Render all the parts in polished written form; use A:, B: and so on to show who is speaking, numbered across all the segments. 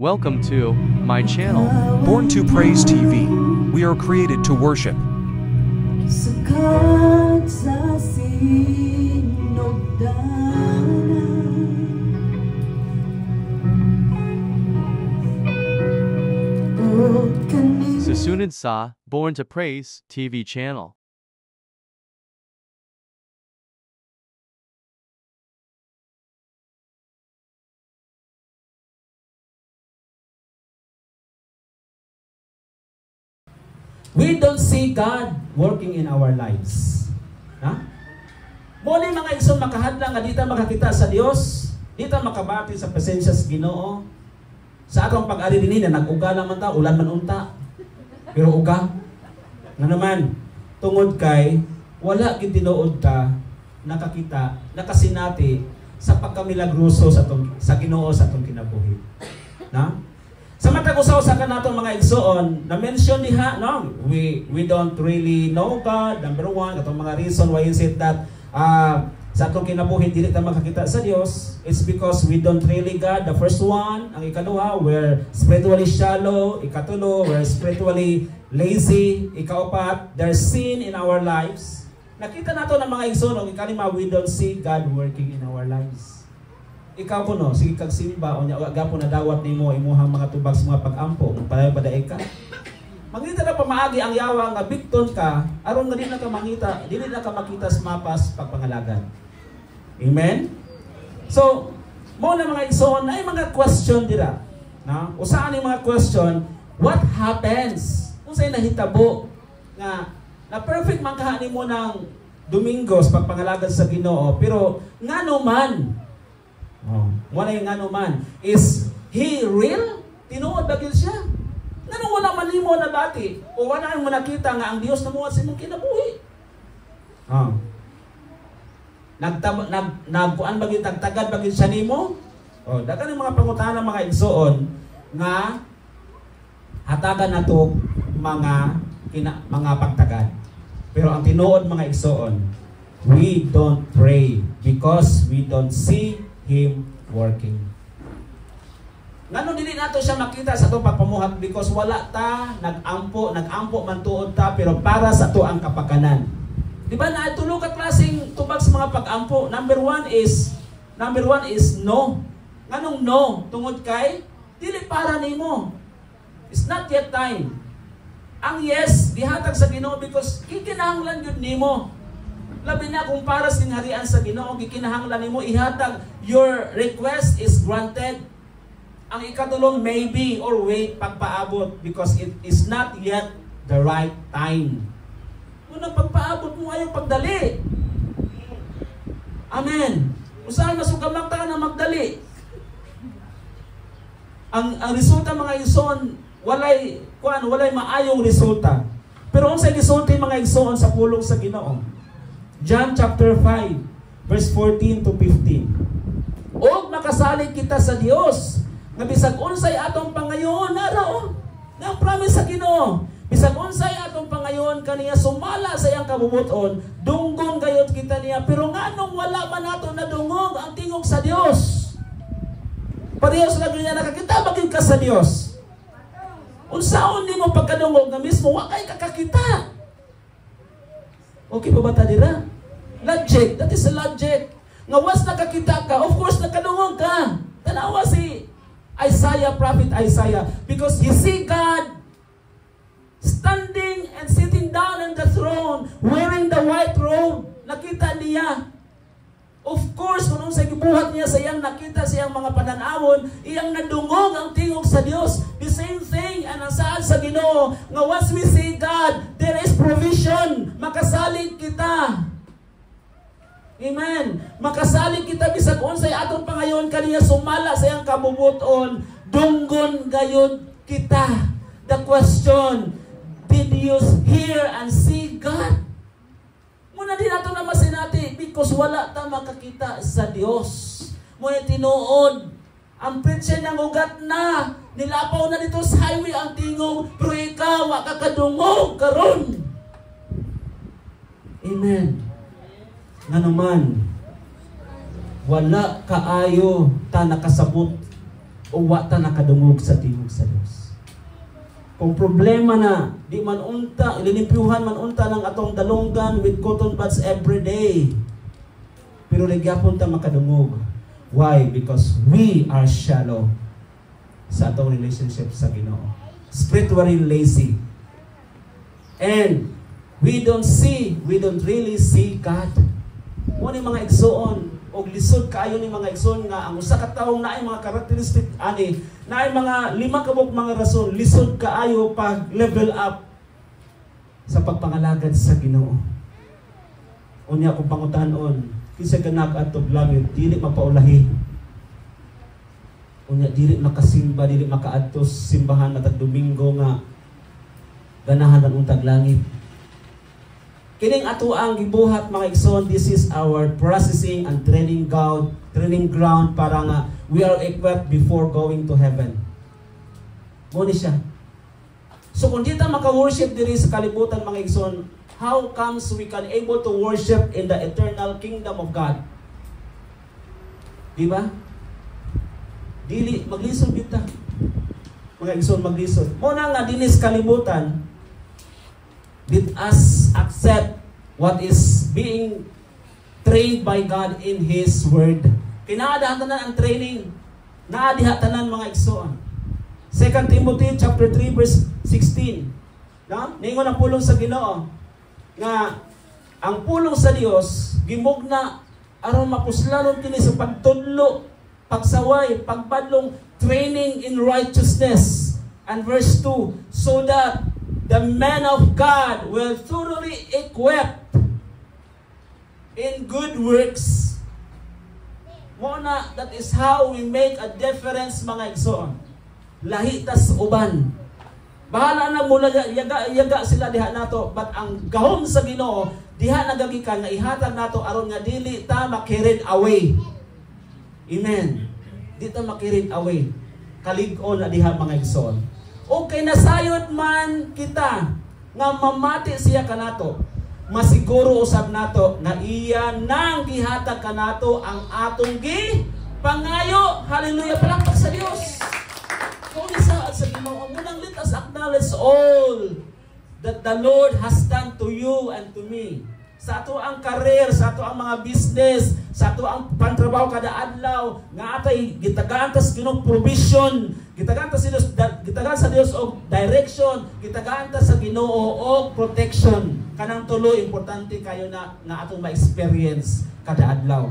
A: Welcome to my channel.
B: Born to Praise TV. We are created to worship.
C: Sakat sa sinugdanan.
A: Susunod sa Born to Praise TV channel.
D: We don't see God working in our lives. Ha? Muli mga igsoon makahadlang nga dito makakita sa Dios, dito makabati sa presensya sa Ginoo. Sa atong pag-ari dinhi na nag-uga naman ta, ulan man unta. Pero uga na naman tungod kay wala gid tinuod ta nakakita, nakasinati sa pagkamilagroso sa Ginoo sa atong kinabuhi. Na? Sa matag usaw sa kanatong mga igsoon, na-mention diha, no? We don't really know God. Number one, katong mga reason why is it that sa atong kinabuhi dili ta makakita sa Dios, it's because we don't really God. The first one, ang ikaduha, we're spiritually shallow. Ikatulo, we're spiritually lazy. Ikaapat, there's sin in our lives. Nakita nato ng mga igsoon, ang ikalima, we don't see God working in our lives. Ikaw po no, sige kag simba o nya gapo na dawat nimo imuhang mga tubag sa mga pag-ampo padayon ka. Mangita na pamaagi ang yawa nga bigton ka aron nga dili na ka makita sa mapas pagpangalagan. Amen. So, mo na mga igsoon ay mga question dira. Na, usa ani mga question, what happens? Unsay nahitabo nga na perfect man kaha nimo ng Domingos pagpangalagan sa Ginoo pero ngano man wala yung ano man. Is He real? Tinuod ba siya? Ngano wala man nimo na dati? O wala yung nakita nga ang Dios namuhat sa imong kinabuhi? Nagkuan ba gyud tagtagad ba gyud siya nimo? Dagan yung mga pangutana mga igsoon nga hatagan nato mga pagtagad. Pero ang tinuod mga igsoon, we don't pray because we don't see Him working. Ngano dili nato siya makita sa atong pagpamuhat because wala ta nag-ampo man tuod ta pero para sa ato ang kapakanan. Di ba na tulo ka klaseng tubag sa mga pag-ampo? Number one is no. Nganong no? Tungod kay dili para nimo. It's not yet time. Ang yes dihatag sa Ginoo because kikinahanglan gyud nimo. Labi na kung para sa harian sa Ginoo, gikinahanglan nimo ihatag, your request is granted. Ang ikatulong, maybe or wait pagpaabot because it is not yet the right time. Kung pagpaabot mo ayaw pagdali. Amen. Usahay masugamak ta na magdali. Ang resulta mga igsoon, walay maayong resulta. Pero unsay gisulti mga igsoon sa pulong sa Ginoo? John chapter 5, verse 14 to 15. Og makasalig kita sa Dios, nga bisag unsay atong pangayoon naraon. Nga promise sa Ginoo, bisag unsay atong pangayoon kaniya sumala sa iyang kabubuton, dunggon gayud kita niya. Pero nganong wala man nato nadungog ang tingog sa Dios? Parehas lang niya nakakita bagid ka sa Dios. Unsaon nimo pagkadungog nga mismo wa kay kakakita? Okay pa ba ta dira? Logic, that is a logic. Nga was nakakita ka, of course nakadungog ka. Tanawa si prophet Isaiah, because he see God standing and sitting down on the throne, wearing the white robe. Nakita niya. Of course, kung sa gibuhat niya sa iyang nakita sa iyang mga pananawon, iyang nadungog ang tingog sa Dios. The same thing, ang saan sa Ginoo, nga once we see God, there is provision. Makasalig kita. Amen. Makasalig kita bisag unsay atong pangayon kaniya sumala sa iyang kabubuton, dunggon gayud kita. The question, did you hear and see God? Muna din nato na masinati because wala ta makakita sa Dios. Muna tinuod ang preacher ng ugat na nilapaw na dito sa highway ang tingog, pero ikaw wa kakadungog karon. Amen. Nga naman, wala kaayo ta nakasabot o wata nakadungog sa tingog sa Dios. Kung problema na, di man unta, ilinimpiuhan man unta ng atong dalunggan with cotton buds every day. Pero nagyapon ta makadungog. Why? Because we are shallow sa atong relationship sa Ginoo. Spiritually lazy. And we don't really see God. Mo ni mga igsoon, og lisod kaayo ni mga igsoon nga ang usa ka tawo naay mga karakteristik ani, naay mga 5 kabog mga rason lisod kaayo pag level up sa pagpangalagad sa Ginoo. Unya kung pangutanon, kinsa ganak adto langit dili mapaulahi. Unya dili makasimba, dili makaadto simbahan matag Domingo nga ganahan ang untag langit. Kining ato ang gibuhat mga igsoon, this is our processing and training ground para nga we are equipped before going to heaven. Mo ni siya. So kung di ta maka-worship diri sa kalibutan mga igsoon, how comes we can able to worship in the eternal kingdom of God? Di ba? Dili maglisod kita. Mga igsoon maglisod. Mo na nga dinis kalibutan, let us accept what is being trained by God in His Word. Kinaadahatanan ang training. Naadihatanan mga igsoon. 2 Timothy chapter 3 verse 16. No? Ningon ang pulong sa Ginoo nga ang pulong sa Dios gimugna aron mapuslalon kini sa pagtudlo, pagsaway, pagpadlong, training in righteousness. And verse 2, so that the man of God will thoroughly equipped in good works. Muna, that is how we make a difference mga igsoon. Lahi tas uban. Bahala na mula yaga sila diha nato, but ang gahom sa Ginoo diha nagagikan nga ihatag nato aron nga dili ta makirid away. Amen. Di ta makirid away. Kalig-on na diha mga igsoon. Okay nasayod man kita nga mamati siya kanato, masiguro usab nato na iya nang gihatag kanato ang atong pangayo. Hallelujah, palakpak sa Dios. Kung isa sa Ginoo, munang let us acknowledge all that the Lord has done to you and to me. Sa ato ang career, sa ato ang mga business, sa ato ang pantrabaho kada adlaw, nga atay gitagaan ta sa Ginoo provision, gitagaan ta sa Dios og direction, gitagaan ta sa Ginoo og protection. Kanang tulo importante kayo na atong ma-experience kada adlaw.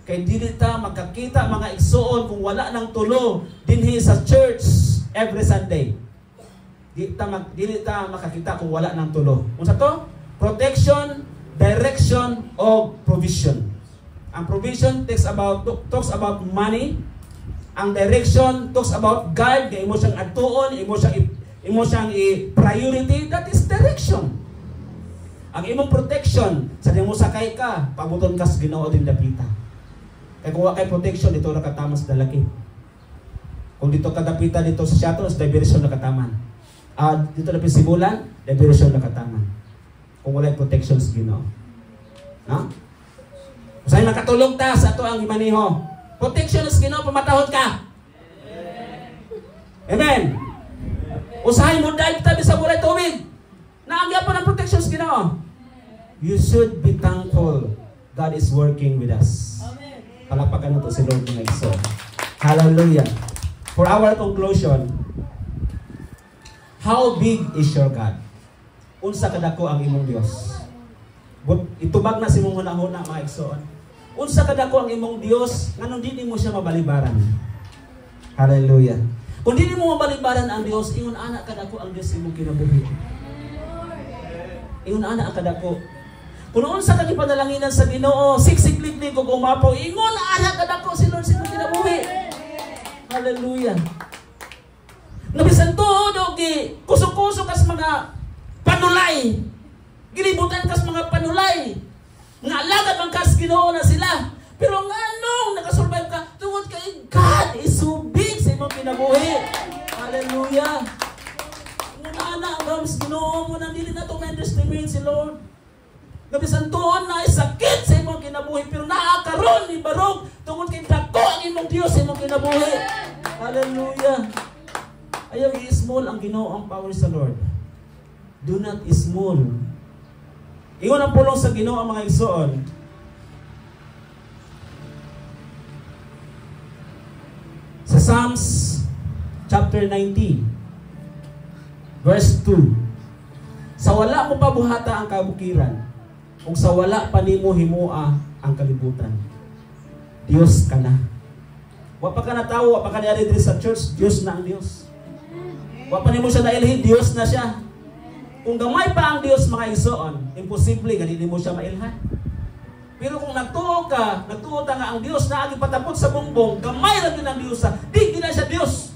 D: Kay dili ta magkakita mga igsoon kung wala nang tulo dinhi sa church every Sunday. Dili ta makakita kung wala nang tulo. Unsa to? Protection, direction, o provision. Ang provision talks about money. Ang direction talks about guide, nga imo siyang adtuon, imo siyang priority. That is direction. Ang imong protection, sa mo sakay ka, pabuton ka sa Ginoo din dapita. Kaya kung kay protection, dito nakatama sa dalaki. Kung dito kadapita dito sa shuttle, sa diversion nakataman. Dito na pisibulan, diversion nakataman. Kung wala protection sa Ginoo. No? Usahay makatulog ta sa ato ang imaniho. Protection sa Ginoo, pamatahod ka. Amen. Usahay mo dive tabi sa bulay tubig. Naangya pa ng protection sa Ginoo. You should be thankful God is working with us. Palakpakan mo to si Lord mga iso. Hallelujah. For our conclusion, how big is your God? Unsa kadako ang imong Dios? Itubag na si mong hunahuna mga igsoon. Unsa kadako ang imong Dios nganong dili mo siya mabalibaran? Hallelujah. Kung dili mo mabalibaran ang Dios, ingon ana kadako ang Dios imong kinabuhi. Ingon ana kadako. Kung unsa ka gipanalanginan sa Ginoo, siksik-liklik kog umapaw, ingon ana kadako si Lord imong kinabuhi. Hallelujah. Nabisan todo gi kusog-kusog kas mga panulay. Gilibutan kas mga panulay. Nga alagad man kas Ginoo na sila. Pero nganong nakasurvive ka tungod kay God is so big sa imong kinabuhi. Hallelujah. Ana ang Ginoo mo nang dili na to ma-underestimate si Lord. Nabisan tuon na sakit sa imong kinabuhi pero naakaron ni barog tungod kay dako ang imong Dios sa imong kinabuhi. Hallelujah. Ayaw i-small ang Ginoo ang power sa Lord. Do not small. Ingon ang pulong sa Ginoo ang mga igsoon. Sa Psalms chapter 90 verse 2. Sa wala mo pabuhata ang kabukiran, kung sa wala pa nimo himua ang kalibutan. Dios ka na. Wa pa ka na tao, wa pa ka niya diri sa church, Dios na ang Dios. Wa pa nimo siya nailhin, Dios na siya. Kung gamay pa ang Dios mga igsoon, imposible ganito mo siya mailhan. Pero kung nagtuo ka nga ang Dios na agi patapot sa bumbong, gamay ra gyud ang Dios sa, di gina siya Dios.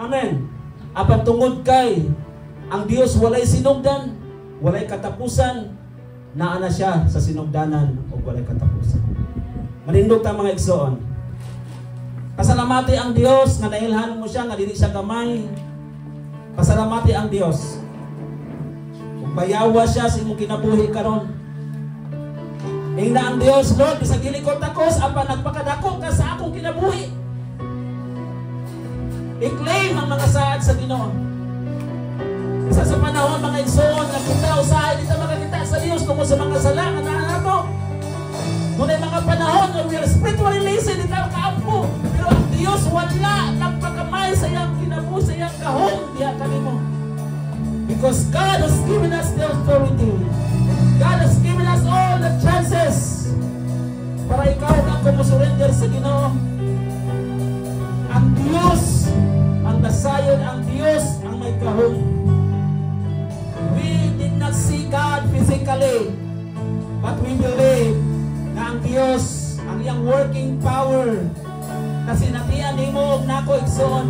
D: Amen. Apan tungod kay ang Dios walay sinugdan, walay katapusan, naa na siya sa sinugdanan o walay katapusan. Manindog ta mga igsoon. Pasalamati ang Dios nga nailhan mo siya nga dili siya gamay. Pasalamati ang Dios. Kung bayawa siya sa imong kinabuhi karon. Ingna ang Dios, Lord, bisag dili ko takos apan nagpakadako ka sa akong kinabuhi. I-claim ang mga saad sa Ginoo. Isa sa panahon mga igsoon na kita usahay dito makakita sa Dios tungkol sa mga sala nga naa nato. Muna'y mga panahon na we are spiritually lazy dito kaampo. Pero ang Dios wala nagpakamay sa iyang kinabuhi, sa iyang kahong diha kanimo. Because God has given us the authority. God has given us all the chances para ikaw na kumusurrender sa Ginoo. Ang Diyos ang nasayon, ang Diyos ang may kahong. We did not see God physically, but we believe na ang Diyos, ang iyang working power na sinatian nimo og nako igsoon.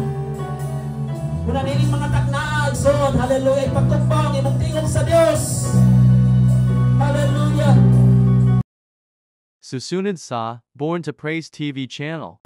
D: Kung nining mga takna igsoon, hallelujah, ipagtumbang imong tingog sa Dios. Hallelujah.
A: Susunod sa Born to Praise TV channel.